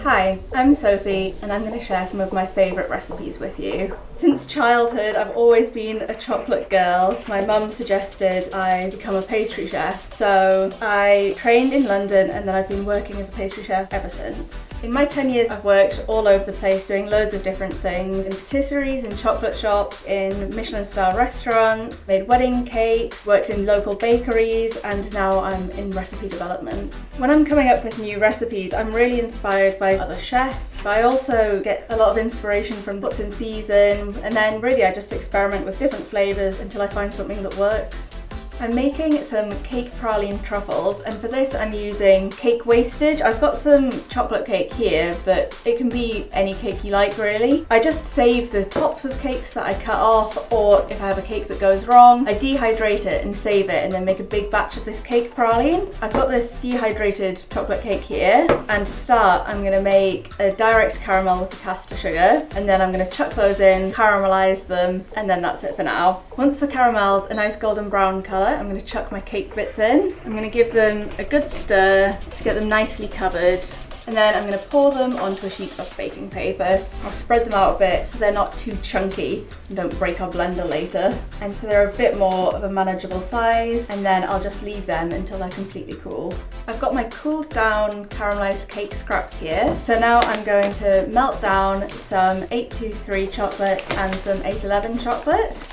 Hi, I'm Sophie and I'm going to share some of my favourite recipes with you. Since childhood I've always been a chocolate girl. My mum suggested I become a pastry chef, so I trained in London and then I've been working as a pastry chef ever since. In my 10 years I've worked all over the place doing loads of different things, in patisseries, in chocolate shops, in Michelin star restaurants, made wedding cakes, worked in local bakeries, and now I'm in recipe development. When I'm coming up with new recipes I'm really inspired by other chefs. I also get a lot of inspiration from what's in season, and then really I just experiment with different flavours until I find something that works. I'm making some cake praline truffles, and for this I'm using cake wastage. I've got some chocolate cake here, but it can be any cake you like really. I just save the tops of cakes that I cut off, or if I have a cake that goes wrong, I dehydrate it and save it and then make a big batch of this cake praline. I've got this dehydrated chocolate cake here, and to start I'm going to make a direct caramel with the caster sugar, and then I'm going to chuck those in, caramelise them, and then that's it for now. Once the caramel's a nice golden brown colour, I'm going to chuck my cake bits in. I'm going to give them a good stir to get them nicely covered, and then I'm going to pour them onto a sheet of baking paper. I'll spread them out a bit so they're not too chunky and don't break our blender later, and so they're a bit more of a manageable size, and then I'll just leave them until they're completely cool. I've got my cooled down caramelised cake scraps here, so now I'm going to melt down some 823 chocolate and some 811 chocolate.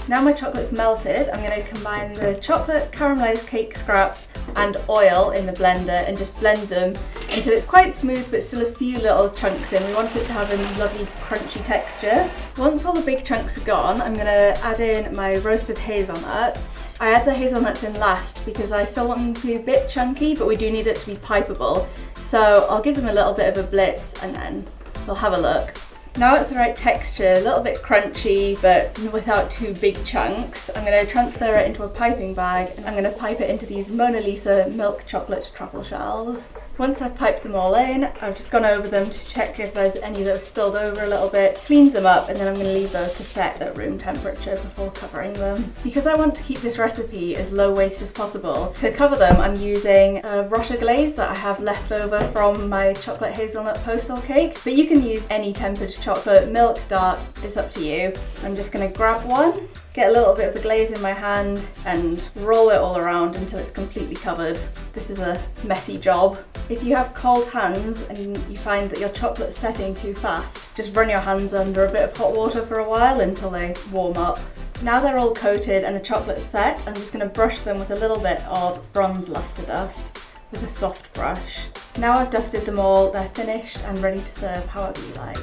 Now my chocolate's melted, I'm going to combine the chocolate caramelised cake scraps and oil in the blender and just blend them until it's quite smooth but still a few little chunks in. We want it to have a lovely crunchy texture. Once all the big chunks are gone, I'm going to add in my roasted hazelnuts. I add the hazelnuts in last because I still want them to be a bit chunky, but we do need it to be pipeable. So I'll give them a little bit of a blitz and then we'll have a look. Now it's the right texture, a little bit crunchy but without too big chunks. I'm going to transfer it into a piping bag and I'm going to pipe it into these Mona Lisa milk chocolate truffle shells. Once I've piped them all in, I've just gone over them to check if there's any that have spilled over a little bit, cleaned them up, and then I'm going to leave those to set at room temperature before covering them. Because I want to keep this recipe as low waste as possible, to cover them I'm using a Rocher glaze that I have left over from my chocolate hazelnut postal cake, but you can use any tempered chocolate, milk, dark, it's up to you. I'm just going to grab one, get a little bit of the glaze in my hand and roll it all around until it's completely covered. This is a messy job. If you have cold hands and you find that your chocolate's setting too fast, just run your hands under a bit of hot water for a while until they warm up. Now they're all coated and the chocolate's set, I'm just going to brush them with a little bit of bronze luster dust with a soft brush. Now I've dusted them all, they're finished and ready to serve however you like.